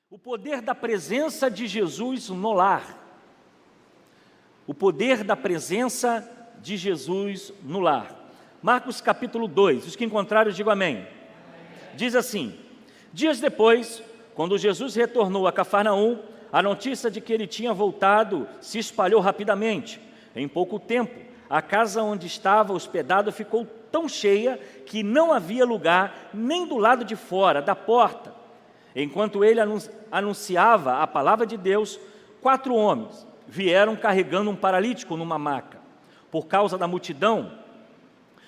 O poder da presença de Jesus no lar. O poder da presença de Jesus no lar. Marcos capítulo 2, os que encontraram digam amém. Diz assim: dias depois, quando Jesus retornou a Cafarnaum, a notícia de que ele tinha voltado se espalhou rapidamente. Em pouco tempo, a casa onde estava hospedado ficou tão cheia que não havia lugar nem do lado de fora da porta. Enquanto ele anunciava a palavra de Deus, 4 homens vieram carregando um paralítico numa maca. Por causa da multidão,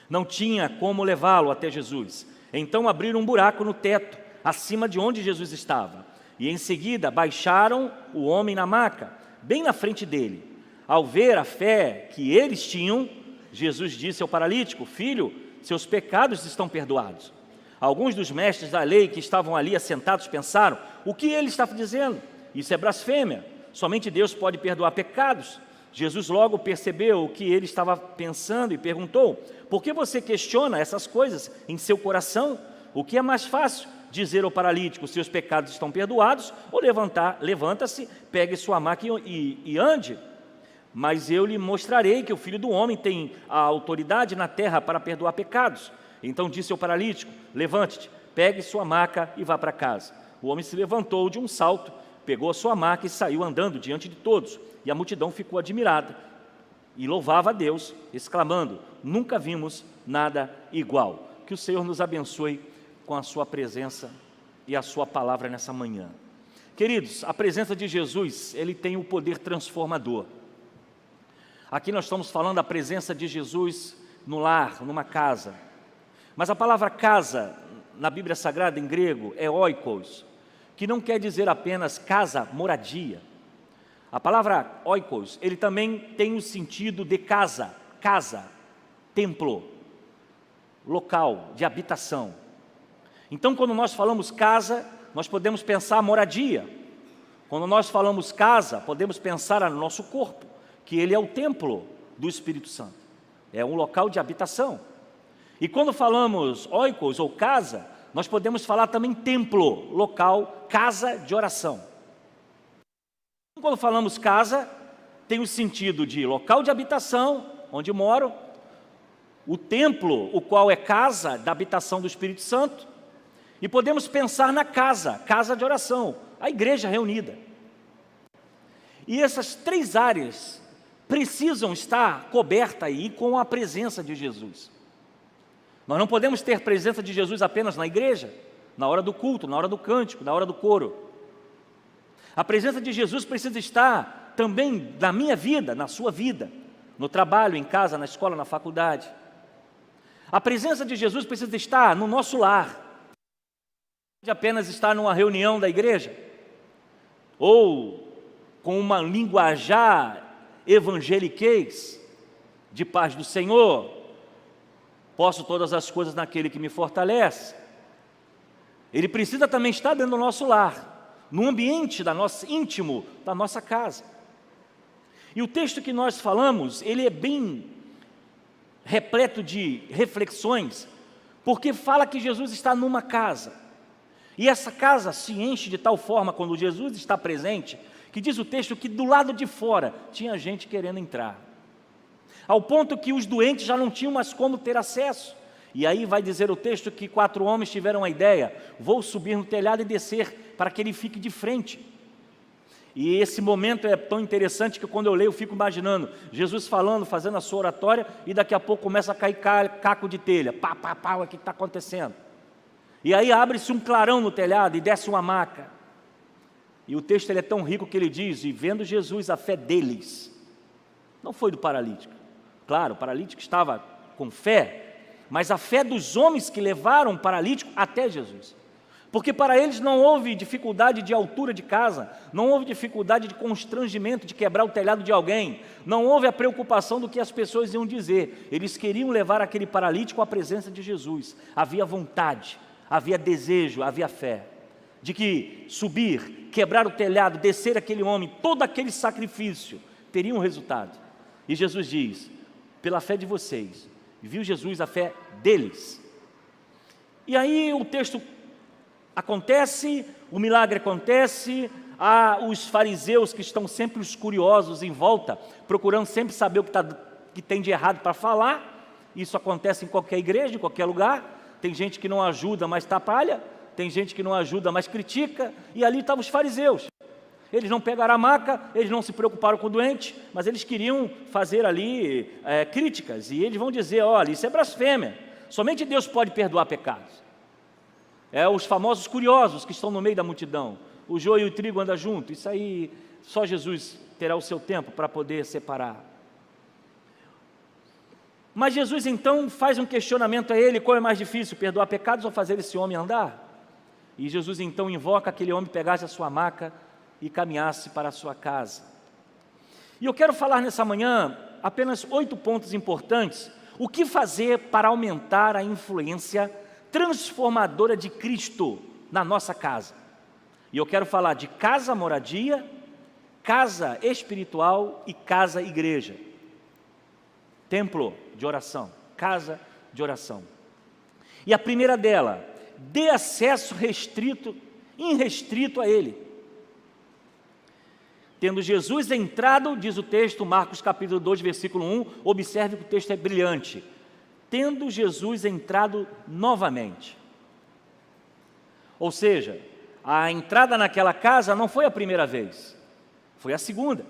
não tinha como levá-lo até Jesus. Então abriram um buraco no teto, acima de onde Jesus estava. E em seguida baixaram o homem na maca, bem na frente dele. Ao ver a fé que eles tinham, Jesus disse ao paralítico: filho, seus pecados estão perdoados. Alguns dos mestres da lei que estavam ali assentados pensaram: o que ele está dizendo? Isso é blasfêmia. Somente Deus pode perdoar pecados. Jesus logo percebeu o que ele estava pensando e perguntou: por que você questiona essas coisas em seu coração? O que é mais fácil? Dizer ao paralítico: seus pecados estão perdoados, ou levanta-se, pegue sua maca e ande? Mas eu lhe mostrarei que o Filho do Homem tem a autoridade na terra para perdoar pecados. Então disse ao paralítico: levante-te, pegue sua maca e vá para casa. O homem se levantou de um salto, pegou a sua maca e saiu andando diante de todos. E a multidão ficou admirada e louvava a Deus, exclamando: nunca vimos nada igual. Que o Senhor nos abençoe com a sua presença e a sua palavra nessa manhã. Queridos, a presença de Jesus, ele tem o poder transformador. Aqui nós estamos falando da presença de Jesus no lar, numa casa. Mas a palavra casa, na Bíblia Sagrada em grego, é oikos, que não quer dizer apenas casa, moradia. A palavra oikos, ele também tem o sentido de casa, templo, local de habitação. Então, quando nós falamos casa, nós podemos pensar moradia. Quando nós falamos casa, podemos pensar no nosso corpo, que ele é o templo do Espírito Santo. É um local de habitação. E quando falamos oikos ou casa, nós podemos falar também templo, local, casa de oração. Quando falamos casa, tem o sentido de local de habitação, onde moro, o templo, o qual é casa da habitação do Espírito Santo, e podemos pensar na casa de oração, a igreja reunida. E essas 3 áreas precisam estar cobertas aí com a presença de Jesus. Nós não podemos ter presença de Jesus apenas na igreja, na hora do culto, na hora do cântico, na hora do coro. A presença de Jesus precisa estar também na minha vida, na sua vida, no trabalho, em casa, na escola, na faculdade. A presença de Jesus precisa estar no nosso lar. De apenas estar numa reunião da igreja, ou com uma linguajar evangeliquez, de paz do Senhor, posso todas as coisas naquele que me fortalece. Ele precisa também estar dentro do nosso lar, no ambiente íntimo da nossa casa. E o texto que nós falamos, ele é bem repleto de reflexões, porque fala que Jesus está numa casa, e essa casa se enche de tal forma quando Jesus está presente, que diz o texto que do lado de fora tinha gente querendo entrar, ao ponto que os doentes já não tinham mais como ter acesso. E aí vai dizer o texto que 4 homens tiveram a ideia: vou subir no telhado e descer para que ele fique de frente. E esse momento é tão interessante que quando eu leio eu fico imaginando Jesus falando, fazendo a sua oratória, e daqui a pouco começa a cair caco de telha, pá, o que está acontecendo? E aí abre-se um clarão no telhado e desce uma maca. E o texto ele é tão rico que ele diz: e vendo Jesus a fé deles, não foi do paralítico. Claro, o paralítico estava com fé, mas a fé dos homens que levaram o paralítico até Jesus. Porque para eles não houve dificuldade de altura de casa, não houve dificuldade de constrangimento, de quebrar o telhado de alguém, não houve a preocupação do que as pessoas iam dizer. Eles queriam levar aquele paralítico à presença de Jesus. Havia vontade, havia desejo, havia fé de que subir, quebrar o telhado, descer aquele homem, todo aquele sacrifício teria um resultado. E Jesus diz: pela fé de vocês. Viu Jesus a fé deles. E aí o texto Acontece, o milagre acontece, há os fariseus que estão sempre os curiosos em volta, procurando sempre saber o que tem de errado para falar. Isso acontece em qualquer igreja, em qualquer lugar. Tem gente que não ajuda, mas atrapalha. Tem gente que não ajuda, mas critica. E ali estavam os fariseus. Eles não pegaram a maca, eles não se preocuparam com o doente, mas eles queriam fazer ali críticas. E eles vão dizer, olha, isso é blasfêmia. Somente Deus pode perdoar pecados. Os famosos curiosos que estão no meio da multidão. O joio e o trigo andam junto. Isso aí, só Jesus terá o seu tempo para poder separar. Mas Jesus então faz um questionamento a ele: qual é mais difícil, perdoar pecados ou fazer esse homem andar? E Jesus então invoca aquele homem pegasse a sua maca e caminhasse para a sua casa. E eu quero falar nessa manhã apenas 8 pontos importantes. O que fazer para aumentar a influência transformadora de Cristo na nossa casa? E eu quero falar de casa moradia, casa espiritual e casa igreja. Templo de oração, casa de oração. E a primeira dela, dê acesso irrestrito a Ele. Tendo Jesus entrado, diz o texto, Marcos capítulo 2, versículo 1, observe que o texto é brilhante. Tendo Jesus entrado novamente. Ou seja, a entrada naquela casa não foi a primeira vez, foi a segunda.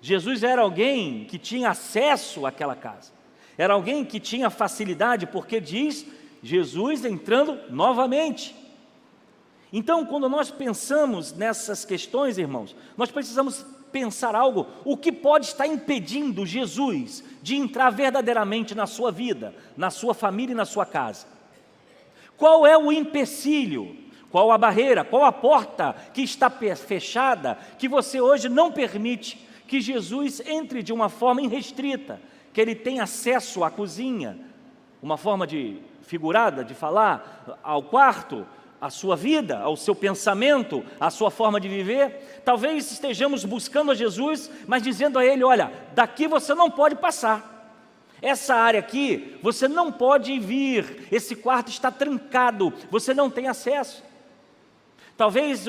Jesus era alguém que tinha acesso àquela casa, era alguém que tinha facilidade, porque diz Jesus entrando novamente. Então, quando nós pensamos nessas questões, irmãos, nós precisamos pensar algo: o que pode estar impedindo Jesus de entrar verdadeiramente na sua vida, na sua família e na sua casa? Qual é o empecilho? Qual a barreira? Qual a porta que está fechada, que você hoje não permite que Jesus entre de uma forma irrestrita, que Ele tenha acesso à cozinha, uma forma figurada de falar, ao quarto, à sua vida, ao seu pensamento, à sua forma de viver? Talvez estejamos buscando a Jesus, mas dizendo a Ele: olha, daqui você não pode passar, essa área aqui você não pode vir, esse quarto está trancado, você não tem acesso. Talvez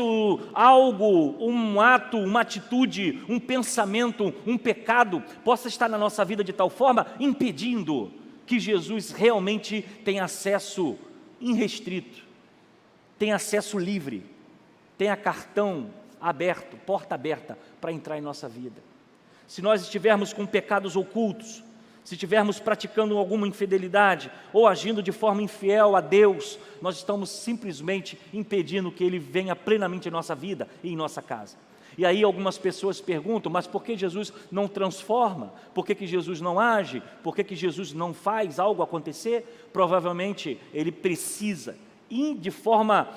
algo, um ato, uma atitude, um pensamento, um pecado possa estar na nossa vida de tal forma, impedindo que Jesus realmente tenha acesso irrestrito, tenha acesso livre, tenha cartão aberto, porta aberta para entrar em nossa vida. Se nós estivermos com pecados ocultos, se estivermos praticando alguma infidelidade ou agindo de forma infiel a Deus, nós estamos simplesmente impedindo que Ele venha plenamente em nossa vida e em nossa casa. E aí algumas pessoas perguntam: mas por que Jesus não transforma? Por que Jesus não age? Por que Jesus não faz algo acontecer? Provavelmente Ele precisa, e de forma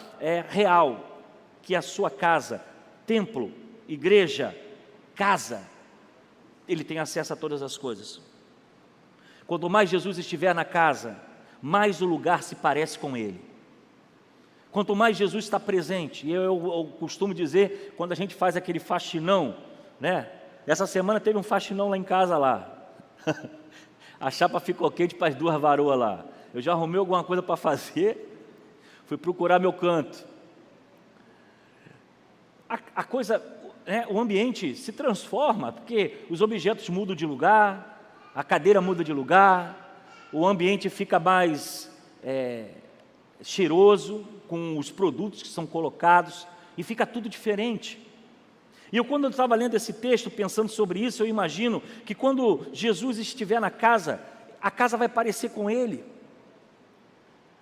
real, que a sua casa, templo, igreja, casa, Ele tem acesso a todas as coisas. Quanto mais Jesus estiver na casa, mais o lugar se parece com Ele. Quanto mais Jesus está presente, e eu costumo dizer, quando a gente faz aquele faxinão, né? Essa semana teve um faxinão lá em casa lá. A chapa ficou quente para as 2 varoas lá. Eu já arrumei alguma coisa para fazer, fui procurar meu canto. A coisa, o ambiente se transforma, porque os objetos mudam de lugar, a cadeira muda de lugar, o ambiente fica mais cheiroso, com os produtos que são colocados, e fica tudo diferente. E quando eu estava lendo esse texto, pensando sobre isso, eu imagino que quando Jesus estiver na casa, a casa vai parecer com Ele,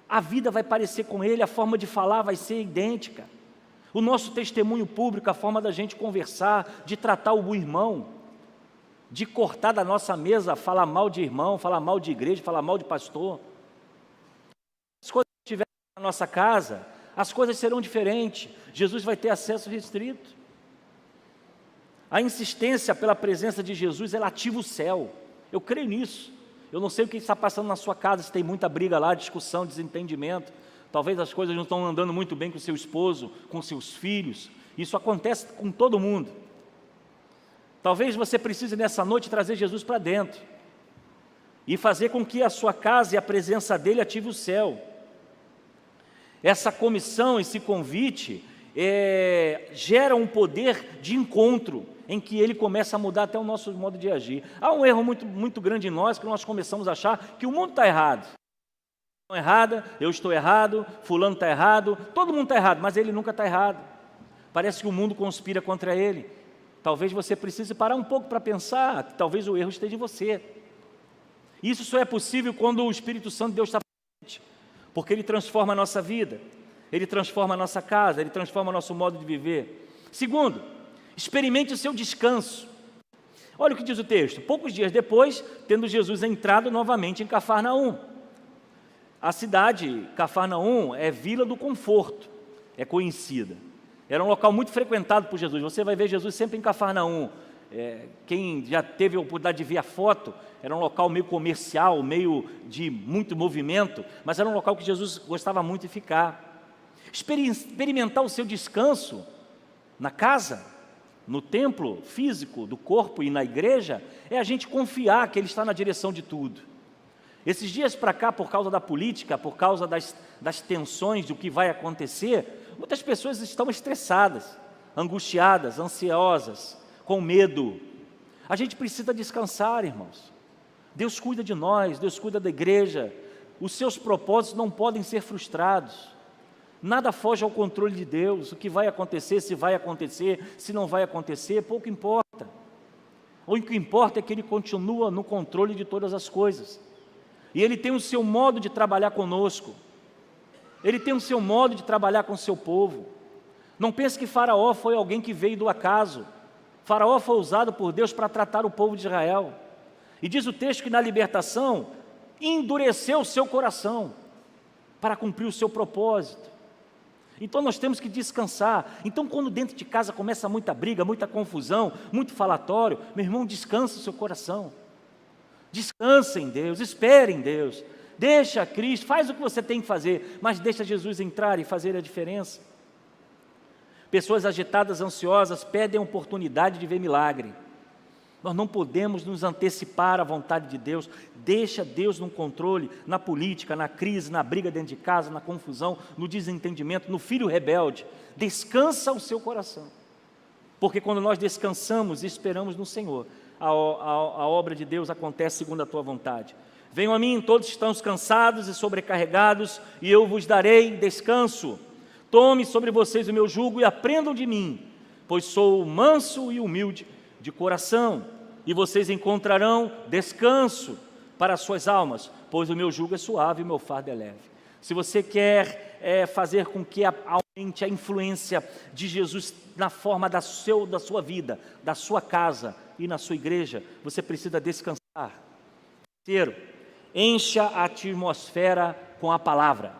a vida vai parecer com Ele, a forma de falar vai ser idêntica, o nosso testemunho público, a forma da gente conversar, de tratar o irmão, de cortar da nossa mesa, falar mal de irmão, falar mal de igreja, falar mal de pastor. As coisas que estiverem na nossa casa, as coisas serão diferentes. Jesus vai ter acesso restrito. A insistência pela presença de Jesus, ela ativa o céu. Eu creio nisso. Eu não sei o que está passando na sua casa, se tem muita briga lá, discussão, desentendimento. Talvez as coisas não estão andando muito bem com o seu esposo, com seus filhos. Isso acontece com todo mundo. Talvez você precise nessa noite trazer Jesus para dentro e fazer com que a sua casa e a presença dEle ative o céu. Essa comissão, esse convite, gera um poder de encontro, em que ele começa a mudar até o nosso modo de agir. Há um erro muito, muito grande em nós, que nós começamos a achar que o mundo está errado. Errada, eu estou errado, fulano está errado, todo mundo está errado, mas ele nunca está errado. Parece que o mundo conspira contra ele. Talvez você precise parar um pouco para pensar que talvez o erro esteja em você. Isso só é possível quando o Espírito Santo de Deus está presente, porque ele transforma a nossa vida, ele transforma a nossa casa, ele transforma o nosso modo de viver. Segundo, experimente o seu descanso. Olha o que diz o texto: poucos dias depois, tendo Jesus entrado novamente em Cafarnaum. A cidade, Cafarnaum, é Vila do Conforto, é conhecida. Era um local muito frequentado por Jesus. Você vai ver Jesus sempre em Cafarnaum. Quem já teve a oportunidade de ver a foto, era um local meio comercial, meio de muito movimento, mas era um local que Jesus gostava muito de ficar. Experimentar o seu descanso na casa, no templo físico do corpo e na igreja, é a gente confiar que Ele está na direção de tudo. Esses dias para cá, por causa da política, por causa das tensões do que vai acontecer, muitas pessoas estão estressadas, angustiadas, ansiosas, com medo. A gente precisa descansar, irmãos. Deus cuida de nós, Deus cuida da igreja. Os seus propósitos não podem ser frustrados. Nada foge ao controle de Deus. O que vai acontecer, se não vai acontecer, pouco importa. O que importa é que Ele continua no controle de todas as coisas. E Ele tem o seu modo de trabalhar conosco. Ele tem o seu modo de trabalhar com o seu povo. Não pense que Faraó foi alguém que veio do acaso. Faraó foi usado por Deus para tratar o povo de Israel. E diz o texto que na libertação, endureceu o seu coração para cumprir o seu propósito. Então nós temos que descansar. Então quando dentro de casa começa muita briga, muita confusão, muito falatório, meu irmão, descansa o seu coração. Descansa em Deus, espere em Deus, deixa Cristo, faz o que você tem que fazer, mas deixa Jesus entrar e fazer a diferença. Pessoas agitadas, ansiosas, pedem a oportunidade de ver milagre. Nós não podemos nos antecipar à vontade de Deus. Deixa Deus no controle, na política, na crise, na briga dentro de casa, na confusão, no desentendimento, no filho rebelde. Descansa o seu coração, porque quando nós descansamos e esperamos no Senhor, a obra de Deus acontece segundo a tua vontade. Venham a mim, todos estão cansados e sobrecarregados, e eu vos darei descanso. Tome sobre vocês o meu jugo e aprendam de mim, pois sou manso e humilde de coração, e vocês encontrarão descanso para as suas almas, pois o meu jugo é suave e o meu fardo é leve. Se você quer fazer com que aumente a influência de Jesus na forma da sua vida, da sua casa e na sua igreja, você precisa descansar. Terceiro, encha a atmosfera com a palavra.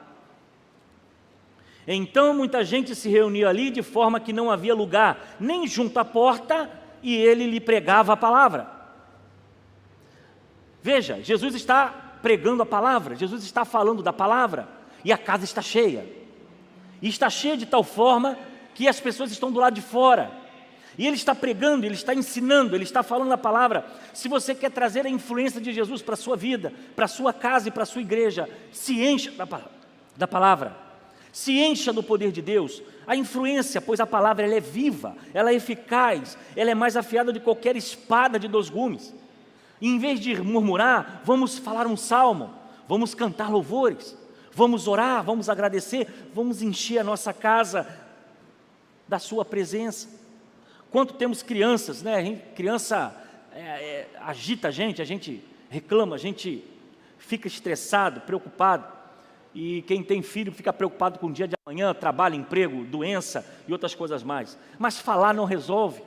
Então muita gente se reuniu ali de forma que não havia lugar, nem junto à porta, e ele lhe pregava a palavra. Veja, Jesus está pregando a palavra, Jesus está falando da palavra, e a casa está cheia. E está cheia de tal forma que as pessoas estão do lado de fora. E ele está pregando, ele está ensinando, ele está falando a palavra. Se você quer trazer a influência de Jesus para a sua vida, para a sua casa e para a sua igreja, se encha da palavra. Se encha do poder de Deus. A influência, pois a palavra ela é viva, ela é eficaz, ela é mais afiada de qualquer espada de 2 gumes. E em vez de murmurar, vamos falar um salmo, vamos cantar louvores, vamos orar, vamos agradecer, vamos encher a nossa casa da sua presença. Quanto temos crianças, né? Criança agita a gente reclama, a gente fica estressado, preocupado. E quem tem filho fica preocupado com o dia de amanhã, trabalho, emprego, doença e outras coisas mais. Mas falar não resolve.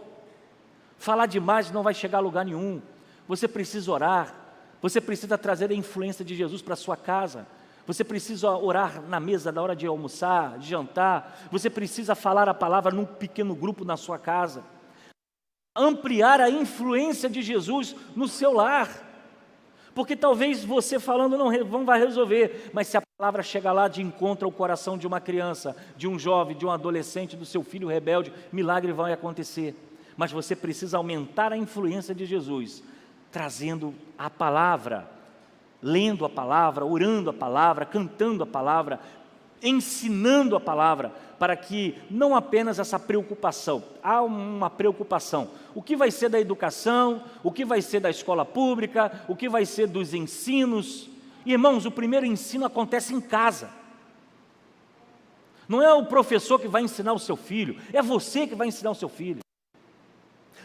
Falar demais não vai chegar a lugar nenhum. Você precisa orar. Você precisa trazer a influência de Jesus para a sua casa. Você precisa orar na mesa na hora de almoçar, de jantar. Você precisa falar a palavra num pequeno grupo na sua casa. Ampliar a influência de Jesus no seu lar. Porque talvez você falando não vai resolver, mas se a palavra chega lá de encontro ao coração de uma criança, de um jovem, de um adolescente, do seu filho rebelde, milagre vai acontecer. Mas você precisa aumentar a influência de Jesus, trazendo a palavra, lendo a palavra, orando a palavra, cantando a palavra, ensinando a palavra, para que não apenas essa preocupação, há uma preocupação, o que vai ser da educação, o que vai ser da escola pública, o que vai ser dos ensinos. Irmãos, o primeiro ensino acontece em casa. Não é o professor que vai ensinar o seu filho, é você que vai ensinar o seu filho.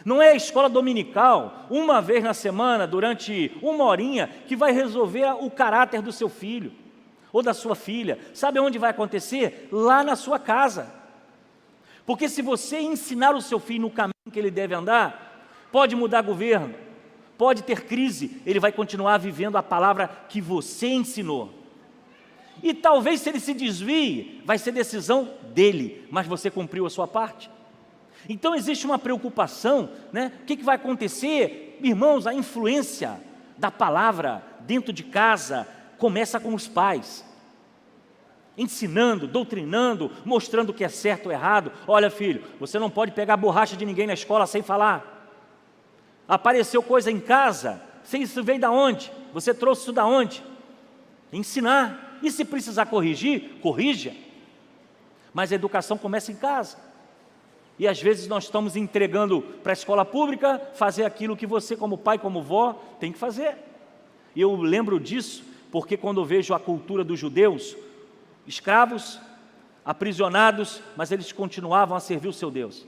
Não é a escola dominical, uma vez na semana, durante uma horinha, que vai resolver o caráter do seu filho ou da sua filha. Sabe onde vai acontecer? Lá na sua casa. Porque se você ensinar o seu filho no caminho que ele deve andar, pode mudar governo, pode ter crise, ele vai continuar vivendo a palavra que você ensinou. E talvez se ele se desvie, vai ser decisão dele, mas você cumpriu a sua parte. Então existe uma preocupação, né? O que vai acontecer? Irmãos, a influência da palavra dentro de casa começa com os pais, ensinando, doutrinando, mostrando o que é certo ou errado. Olha, filho, você não pode pegar borracha de ninguém na escola sem falar. Apareceu coisa em casa, isso veio da onde? Você trouxe isso da onde? Ensinar. E se precisar corrigir, corrija. Mas a educação começa em casa. E às vezes nós estamos entregando para a escola pública fazer aquilo que você, como pai, como vó, tem que fazer. E eu lembro disso porque quando eu vejo a cultura dos judeus, escravos, aprisionados, mas eles continuavam a servir o seu Deus.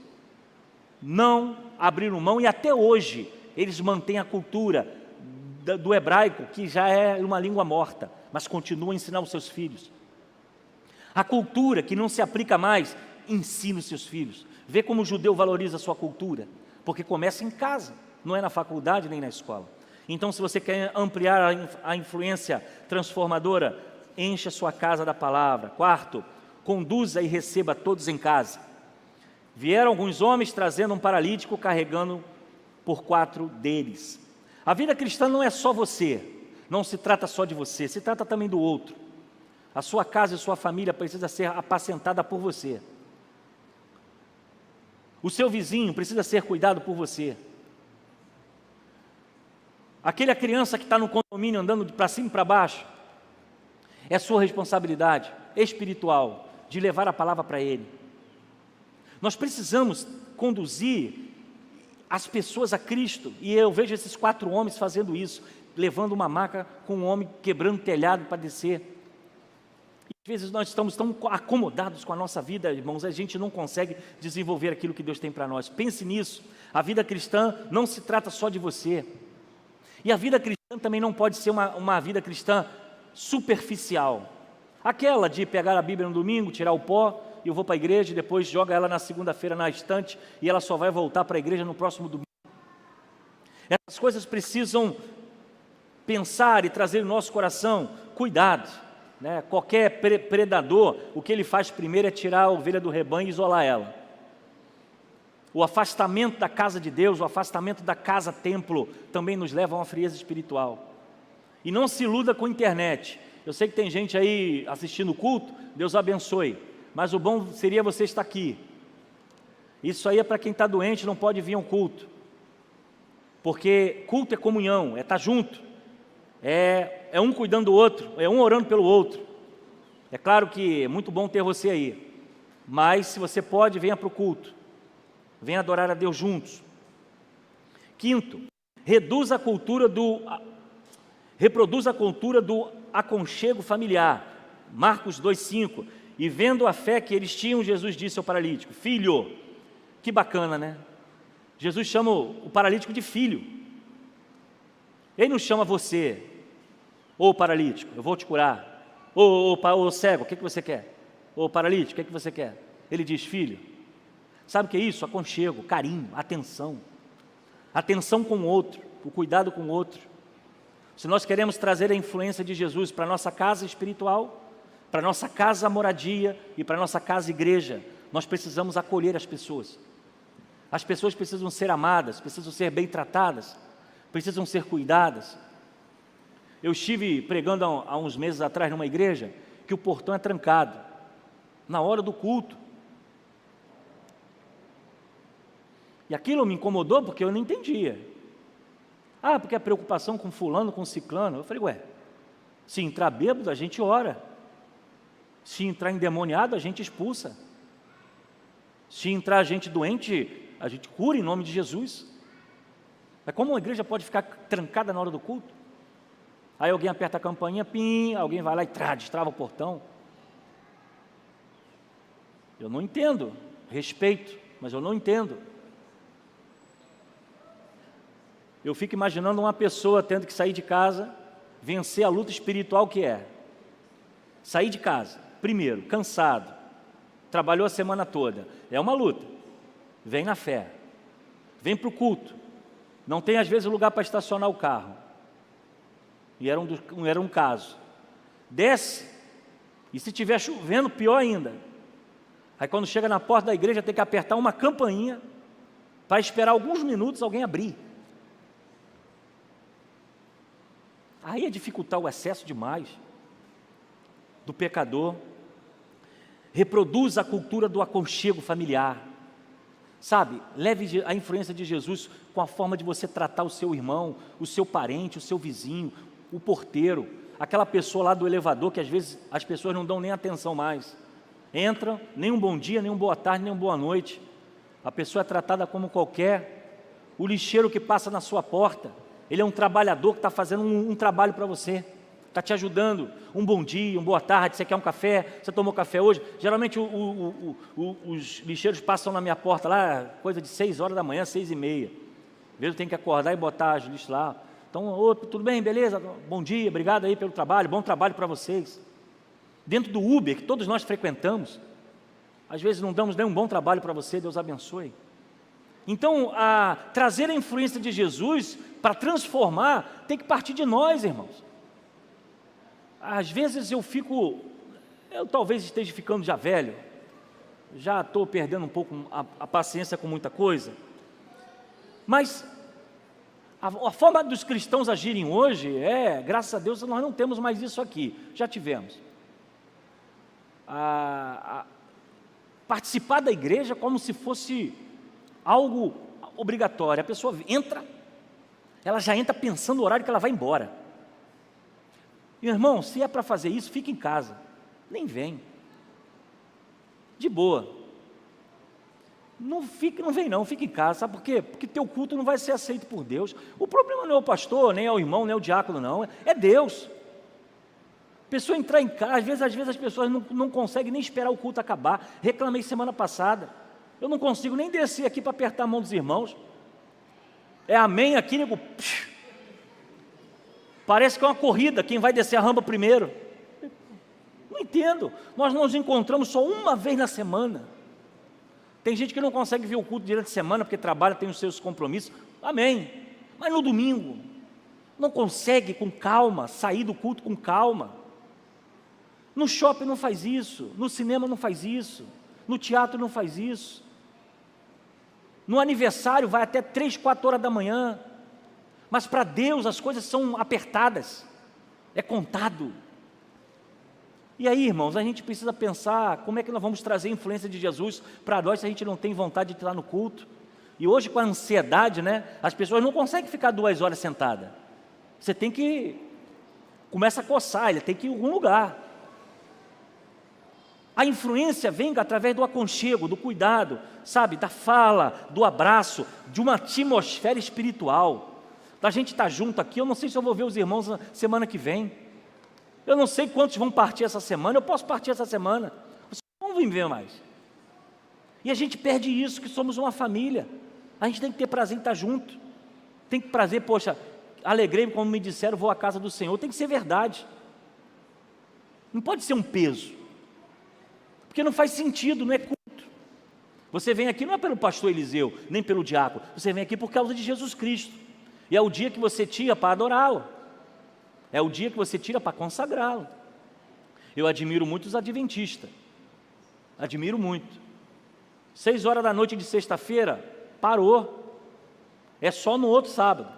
Não abriram mão e até hoje eles mantêm a cultura do hebraico, que já é uma língua morta, mas continuam a ensinar os seus filhos. A cultura que não se aplica mais, ensina os seus filhos. Vê como o judeu valoriza a sua cultura, porque começa em casa, não é na faculdade nem na escola. Então, se você quer ampliar a influência transformadora, encha a sua casa da palavra. Quarto, conduza e receba todos em casa. Vieram alguns homens trazendo um paralítico, carregando por 4 deles. A vida cristã não é só você, não se trata só de você, se trata também do outro. A sua casa e sua família precisa ser apacentada por você. O seu vizinho precisa ser cuidado por você. Aquela criança que está no condomínio andando para cima e para baixo, é sua responsabilidade espiritual de levar a palavra para ele. Nós precisamos conduzir as pessoas a Cristo, e eu vejo esses 4 homens fazendo isso, levando uma maca com um homem quebrando telhado para descer. E às vezes nós estamos tão acomodados com a nossa vida, irmãos, a gente não consegue desenvolver aquilo que Deus tem para nós. Pense nisso, a vida cristã não se trata só de você. E a vida cristã também não pode ser uma vida cristã superficial. Aquela de pegar a Bíblia no domingo, tirar o pó, e eu vou para a igreja, e depois joga ela na segunda-feira na estante, e ela só vai voltar para a igreja no próximo domingo. Essas coisas precisam pensar e trazer no nosso coração cuidado, né? Qualquer predador, o que ele faz primeiro é tirar a ovelha do rebanho e isolar ela. O afastamento da casa de Deus, o afastamento da casa-templo, também nos leva a uma frieza espiritual. E não se iluda com a internet. Eu sei que tem gente aí assistindo o culto, Deus abençoe, mas o bom seria você estar aqui. Isso aí é para quem está doente, não pode vir ao culto, porque culto é comunhão, é estar junto, é um cuidando do outro, é um orando pelo outro. É claro que é muito bom ter você aí, mas se você pode, venha para o culto, venha adorar a Deus juntos. Quinto, reproduz a cultura do aconchego familiar. Marcos 2,5. E vendo a fé que eles tinham, Jesus disse ao paralítico: filho, que bacana, né? Jesus chama o paralítico de filho. Ele não chama você, ô paralítico, eu vou te curar. Ô cego, o que você quer? Ô paralítico, o que você quer? Ele diz: filho. Sabe o que é isso? Aconchego, carinho, atenção. Atenção com o outro, o cuidado com o outro. Se nós queremos trazer a influência de Jesus para a nossa casa espiritual, para a nossa casa moradia e para a nossa casa igreja, nós precisamos acolher as pessoas. As pessoas precisam ser amadas, precisam ser bem tratadas, precisam ser cuidadas. Eu estive pregando há uns meses atrás numa igreja que o portão é trancado na hora do culto. E aquilo me incomodou porque eu não entendia. Porque a preocupação com fulano, com ciclano. Eu falei, se entrar bêbado a gente ora. Se entrar endemoniado, a gente expulsa. Se entrar gente doente, a gente cura em nome de Jesus. Mas como uma igreja pode ficar trancada na hora do culto? Aí alguém aperta a campainha, pim, alguém vai lá e destrava o portão. Eu não entendo, respeito, mas eu não entendo. Eu fico imaginando uma pessoa tendo que sair de casa, vencer a luta espiritual que é. Sair de casa, primeiro, cansado, trabalhou a semana toda, é uma luta. Vem na fé, vem para o culto, não tem às vezes lugar para estacionar o carro. E era um caso. Desce, e se estiver chovendo, pior ainda. Aí quando chega na porta da igreja, tem que apertar uma campainha para esperar alguns minutos alguém abrir. Aí é dificultar o excesso demais do pecador. Reproduz a cultura do aconchego familiar. Sabe, leve a influência de Jesus com a forma de você tratar o seu irmão, o seu parente, o seu vizinho, o porteiro, aquela pessoa lá do elevador que às vezes as pessoas não dão nem atenção mais. Entra, nem um bom dia, nem uma boa tarde, nem uma boa noite. A pessoa é tratada como qualquer. O lixeiro que passa na sua porta, ele é um trabalhador que está fazendo um trabalho para você, está te ajudando. Um bom dia, uma boa tarde, você quer um café? Você tomou café hoje? Geralmente os lixeiros passam na minha porta lá, coisa de 6 horas da manhã, 6h30. Às vezes eu tenho que acordar e botar os lixos lá. Então, tudo bem, beleza? Bom dia, obrigado aí pelo trabalho, bom trabalho para vocês. Dentro do Uber, que todos nós frequentamos, às vezes não damos nem um bom trabalho para você, Deus abençoe. Então, trazer a influência de Jesus para transformar, tem que partir de nós, irmãos. Às vezes eu talvez esteja ficando já velho, já estou perdendo um pouco a paciência com muita coisa, mas a forma dos cristãos agirem hoje graças a Deus, nós não temos mais isso aqui, já tivemos. Participar da igreja como se fosse algo obrigatório. A pessoa entra, ela já entra pensando no horário que ela vai embora. E, irmão, se é para fazer isso, fica em casa, nem vem, de boa. Não vem não, fica em casa. Sabe por quê? Porque teu culto não vai ser aceito por Deus. O problema não é o pastor, nem é o irmão, nem é o diácono, não, é Deus. A pessoa entrar em casa, às vezes as pessoas não conseguem nem esperar o culto acabar. Reclamei semana passada, eu não consigo nem descer aqui para apertar a mão dos irmãos. É amém aqui, nego. Parece que é uma corrida, quem vai descer a rampa primeiro. Não entendo, nós nos encontramos só uma vez na semana. Tem gente que não consegue ver o culto durante a semana, porque trabalha, tem os seus compromissos, amém, mas no domingo, não consegue com calma, sair do culto com calma. No shopping não faz isso, no cinema não faz isso, no teatro não faz isso. No aniversário vai até 3, 4 horas da manhã, mas para Deus as coisas são apertadas, é contado. E aí, irmãos, a gente precisa pensar como é que nós vamos trazer a influência de Jesus para nós se a gente não tem vontade de estar no culto. E hoje com a ansiedade, as pessoas não conseguem ficar 2 horas sentadas. Você tem que, começa a coçar, ele tem que ir em algum lugar. A influência vem através do aconchego, do cuidado, sabe, da fala, do abraço, de uma atmosfera espiritual. Da gente estar junto aqui, eu não sei se eu vou ver os irmãos na semana que vem. Eu não sei quantos vão partir essa semana, eu posso partir essa semana. Vocês não vão ver mais. E a gente perde isso, que somos uma família. A gente tem que ter prazer em estar junto. Tem que prazer, poxa, alegrei-me como me disseram, vou à casa do Senhor. Tem que ser verdade. Não pode ser um peso. Porque não faz sentido, não é culto. Você vem aqui não é pelo pastor Eliseu, nem pelo diácono. Você vem aqui por causa de Jesus Cristo. E é o dia que você tira para adorá-lo. É o dia que você tira para consagrá-lo. Eu admiro muito os adventistas. Admiro muito. 6 horas da noite de sexta-feira, parou. É só no outro sábado.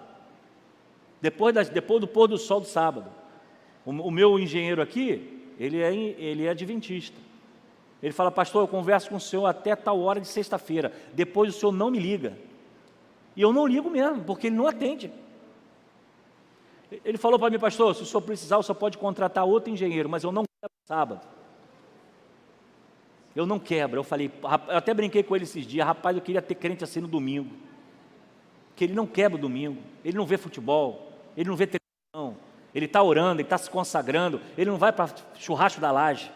Depois do pôr do sol do sábado. O meu engenheiro aqui, ele é adventista. Ele fala, pastor, eu converso com o senhor até tal hora de sexta-feira. Depois o senhor não me liga. E eu não ligo mesmo, porque ele não atende. Ele falou para mim, pastor, se o senhor precisar, o senhor pode contratar outro engenheiro, mas eu não quero sábado. Eu não quebro. Eu falei, eu até brinquei com ele esses dias, rapaz, eu queria ter crente assim no domingo. Que ele não quebra o domingo, ele não vê futebol, ele não vê televisão, ele está orando, ele está se consagrando, ele não vai para churrasco da laje,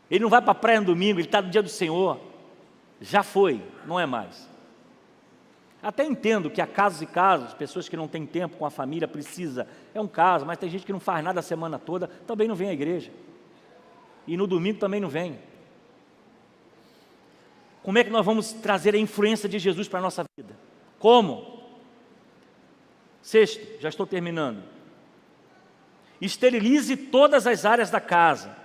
ele não vai para a praia no domingo, ele está no dia do Senhor. Já foi, não é mais. Até entendo que há casos e casos, pessoas que não têm tempo com a família, precisa, é um caso, mas tem gente que não faz nada a semana toda, também não vem à igreja. E no domingo também não vem. Como é que nós vamos trazer a influência de Jesus para a nossa vida? Como? Sexto, já estou terminando. Esterilize todas as áreas da casa.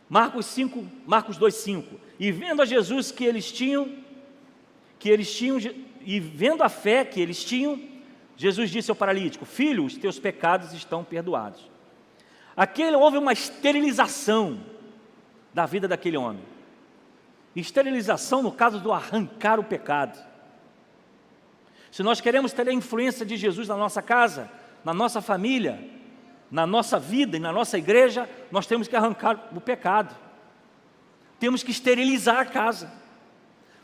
Marcos 2,5. E vendo a Jesus e vendo a fé que eles tinham, Jesus disse ao paralítico: filho, os teus pecados estão perdoados. Houve uma esterilização da vida daquele homem. Esterilização no caso do arrancar o pecado. Se nós queremos ter a influência de Jesus na nossa casa, na nossa família, na nossa vida e na nossa igreja, nós temos que arrancar o pecado. Temos que esterilizar a casa.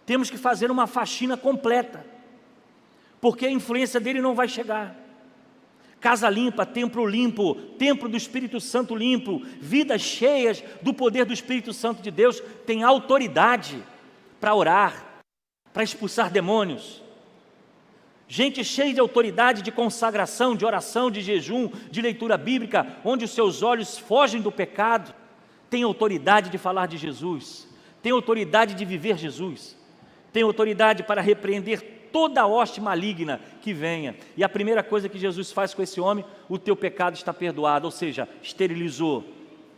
Temos que fazer uma faxina completa, porque a influência dele não vai chegar. Casa limpa, templo do Espírito Santo limpo, vidas cheias do poder do Espírito Santo de Deus, tem autoridade para orar, para expulsar demônios. Gente cheia de autoridade, de consagração, de oração, de jejum, de leitura bíblica, onde os seus olhos fogem do pecado, tem autoridade de falar de Jesus, tem autoridade de viver Jesus, tem autoridade para repreender toda a hoste maligna que venha. E a primeira coisa que Jesus faz com esse homem: o teu pecado está perdoado, ou seja, esterilizou.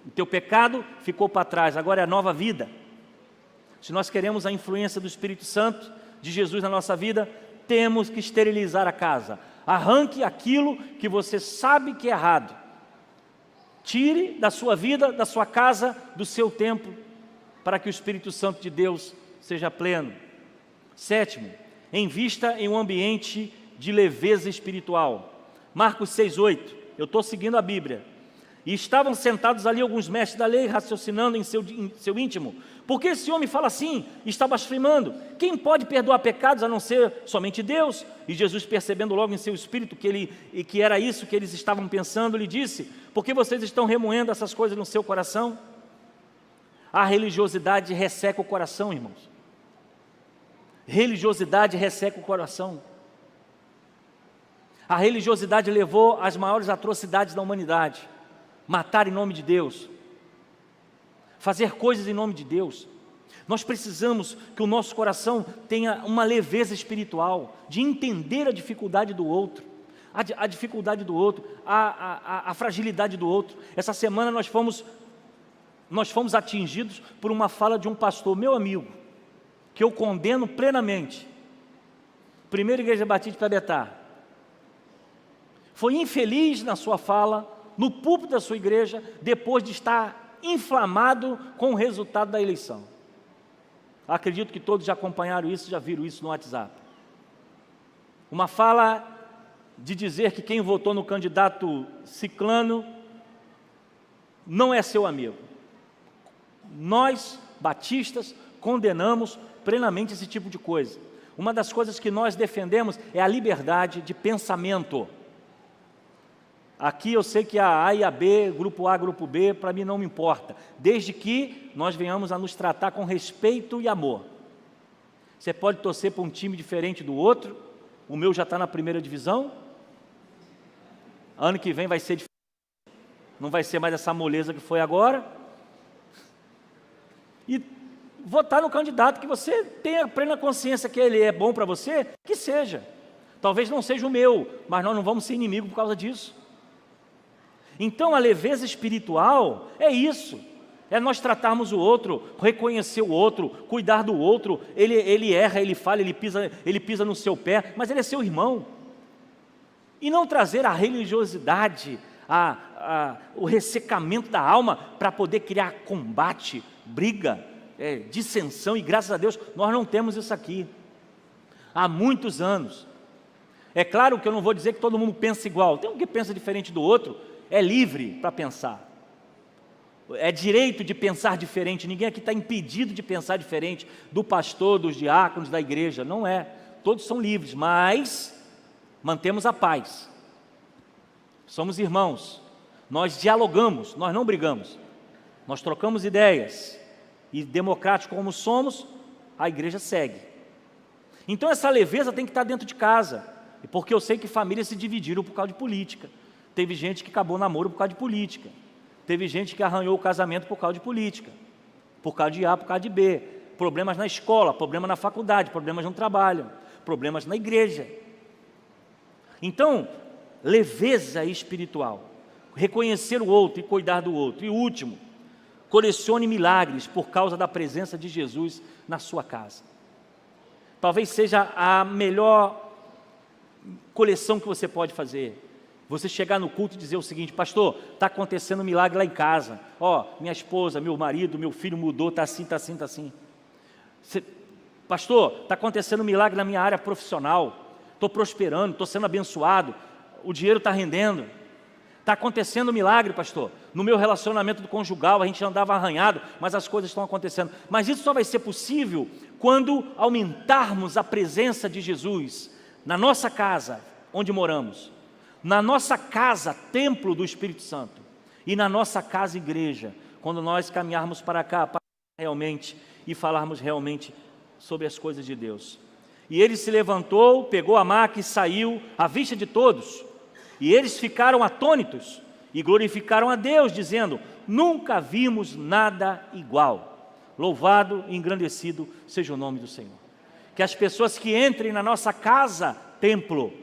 O teu pecado ficou para trás, agora é a nova vida. Se nós queremos a influência do Espírito Santo, de Jesus na nossa vida, temos que esterilizar a casa. Arranque aquilo que você sabe que é errado. Tire da sua vida, da sua casa, do seu templo, para que o Espírito Santo de Deus seja pleno. Sétimo, invista em um ambiente de leveza espiritual. Marcos 6,8, eu estou seguindo a Bíblia. E estavam sentados ali alguns mestres da lei, raciocinando em seu íntimo: por que esse homem fala assim? Está blasfemando. Quem pode perdoar pecados a não ser somente Deus? E Jesus, percebendo logo em seu espírito que era isso que eles estavam pensando, lhe disse: por que vocês estão remoendo essas coisas no seu coração? A religiosidade resseca o coração, irmãos. Religiosidade resseca o coração. A religiosidade levou às maiores atrocidades da humanidade: matar em nome de Deus, fazer coisas em nome de Deus. Nós precisamos que o nosso coração tenha uma leveza espiritual, de entender a dificuldade do outro, a dificuldade do outro, a fragilidade do outro. Essa semana nós fomos atingidos por uma fala de um pastor, meu amigo, que eu condeno plenamente. Primeira Igreja Batista de Piabetá. Foi infeliz na sua fala, no púlpito da sua igreja, depois de estar inflamado com o resultado da eleição. Acredito que todos já acompanharam isso, já viram isso no WhatsApp. Uma fala de dizer que quem votou no candidato ciclano não é seu amigo. Nós, batistas, condenamos plenamente esse tipo de coisa. Uma das coisas que nós defendemos é a liberdade de pensamento. Aqui eu sei que a A e a B, grupo A, grupo B, para mim não me importa, desde que nós venhamos a nos tratar com respeito e amor. Você pode torcer para um time diferente do outro, o meu já está na primeira divisão, ano que vem vai ser diferente, não vai ser mais essa moleza que foi agora, e votar no candidato que você tenha plena consciência que ele é bom para você, que seja. Talvez não seja o meu, mas nós não vamos ser inimigos por causa disso. Então a leveza espiritual é isso, é nós tratarmos o outro, reconhecer o outro, cuidar do outro. Ele erra, ele falha, ele pisa no seu pé, mas ele é seu irmão. E não trazer a religiosidade, o ressecamento da alma para poder criar combate, briga, dissensão. E graças a Deus nós não temos isso aqui há muitos anos. É claro que eu não vou dizer que todo mundo pensa igual, tem um que pensa diferente do outro, é livre para pensar. é direito de pensar diferente, ninguém aqui está impedido de pensar diferente do pastor, dos diáconos, da igreja, não é, todos são livres, mas mantemos a paz, somos irmãos, nós dialogamos, nós não brigamos, nós trocamos ideias, e democráticos como somos, a igreja segue. Então essa leveza tem que estar dentro de casa, porque eu sei que famílias se dividiram por causa de política, teve gente que acabou namoro por causa de política, teve gente que arranhou o casamento por causa de política, por causa de A, por causa de B, problemas na escola, problemas na faculdade, problemas no trabalho, problemas na igreja. Então, leveza espiritual, reconhecer o outro e cuidar do outro. E o último, colecione milagres por causa da presença de Jesus na sua casa. Talvez seja a melhor coleção que você pode fazer. Você chegar no culto e dizer o seguinte: pastor, está acontecendo um milagre lá em casa. Ó, minha esposa, meu marido, meu filho mudou, está assim, está assim, está assim. Pastor, está acontecendo um milagre na minha área profissional. Estou prosperando, estou sendo abençoado, o dinheiro está rendendo. Está acontecendo um milagre, pastor. No meu relacionamento conjugal, a gente andava arranhado, mas as coisas estão acontecendo. Mas isso só vai ser possível quando aumentarmos a presença de Jesus na nossa casa, onde moramos, na nossa casa, templo do Espírito Santo, e na nossa casa, igreja, quando nós caminharmos para cá, para realmente, e falarmos realmente sobre as coisas de Deus. E ele se levantou, pegou a maca e saiu à vista de todos. E eles ficaram atônitos e glorificaram a Deus, dizendo: nunca vimos nada igual. Louvado e engrandecido seja o nome do Senhor. Que as pessoas que entrem na nossa casa, templo,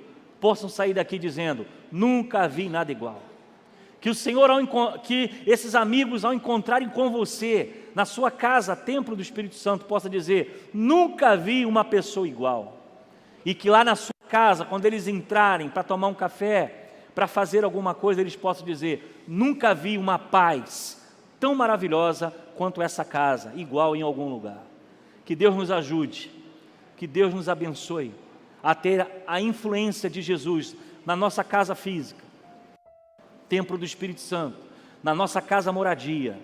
possam sair daqui dizendo: nunca vi nada igual. Que o Senhor, que esses amigos, ao encontrarem com você na sua casa, templo do Espírito Santo, possa dizer: nunca vi uma pessoa igual. E que lá na sua casa, quando eles entrarem para tomar um café, para fazer alguma coisa, eles possam dizer: nunca vi uma paz tão maravilhosa quanto essa casa, igual em algum lugar. Que Deus nos ajude, que Deus nos abençoe a ter a influência de Jesus na nossa casa física, templo do Espírito Santo, na nossa casa moradia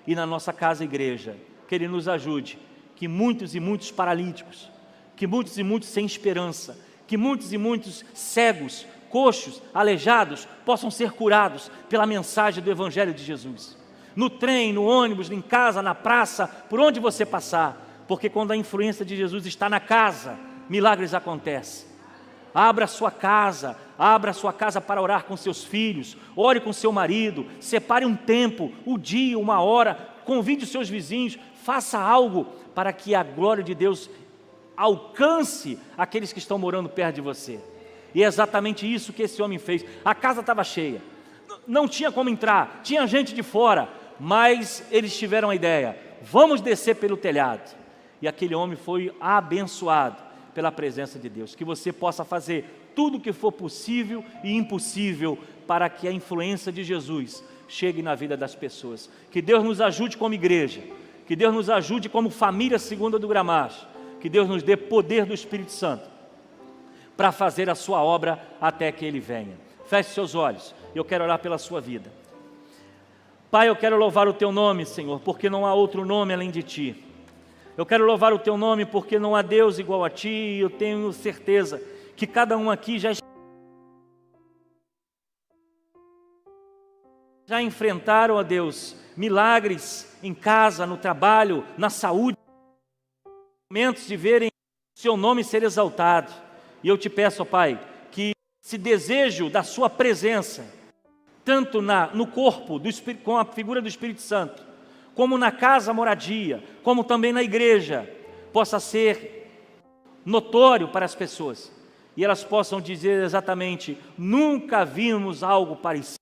e na nossa casa igreja. Que Ele nos ajude, que muitos e muitos paralíticos, que muitos e muitos sem esperança, que muitos e muitos cegos, coxos, aleijados, possam ser curados pela mensagem do Evangelho de Jesus. No trem, no ônibus, em casa, na praça, por onde você passar, porque quando a influência de Jesus está na casa, milagres acontecem. Abra a sua casa para orar com seus filhos, ore com seu marido, separe um tempo, um dia, uma hora, convide os seus vizinhos, faça algo para que a glória de Deus alcance aqueles que estão morando perto de você. E é exatamente isso que esse homem fez. A casa estava cheia, não tinha como entrar, tinha gente de fora, mas eles tiveram a ideia: vamos descer pelo telhado. E aquele homem foi abençoado pela presença de Deus. Que você possa fazer tudo o que for possível e impossível para que a influência de Jesus chegue na vida das pessoas. Que Deus nos ajude como igreja, que Deus nos ajude como família Segunda do Gramacho, que Deus nos dê poder do Espírito Santo para fazer a sua obra até que Ele venha. Feche seus olhos, eu quero orar pela sua vida. Pai, eu quero louvar o Teu nome, Senhor, porque não há outro nome além de Ti. Eu quero louvar o Teu nome porque não há Deus igual a Ti, e eu tenho certeza que cada um aqui já enfrentaram, ó Deus, milagres em casa, no trabalho, na saúde, momentos de verem Seu nome ser exaltado. E eu te peço, ó Pai, que esse desejo da Sua presença, tanto no corpo, com a figura do Espírito Santo, como na casa moradia, como também na igreja, possa ser notório para as pessoas, e elas possam dizer exatamente: nunca vimos algo parecido.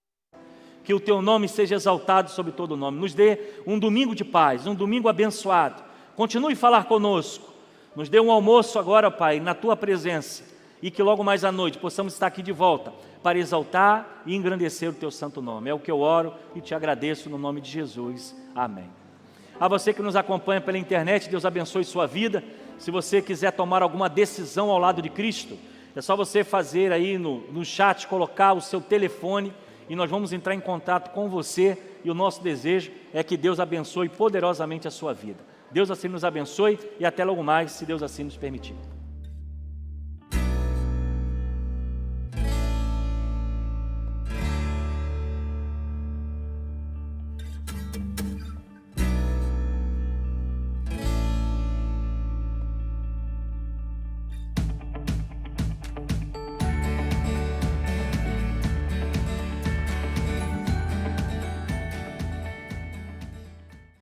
Que o Teu nome seja exaltado sobre todo o nome. Nos dê um domingo de paz, um domingo abençoado. Continue a falar conosco. Nos dê um almoço agora, Pai, na Tua presença, e que logo mais à noite possamos estar aqui de volta para exaltar e engrandecer o Teu santo nome. É o que eu oro e te agradeço no nome de Jesus. Amém. A você que nos acompanha pela internet, Deus abençoe sua vida. Se você quiser tomar alguma decisão ao lado de Cristo, é só você fazer aí no chat, colocar o seu telefone, e nós vamos entrar em contato com você, e o nosso desejo é que Deus abençoe poderosamente a sua vida. Deus assim nos abençoe e até logo mais, se Deus assim nos permitir.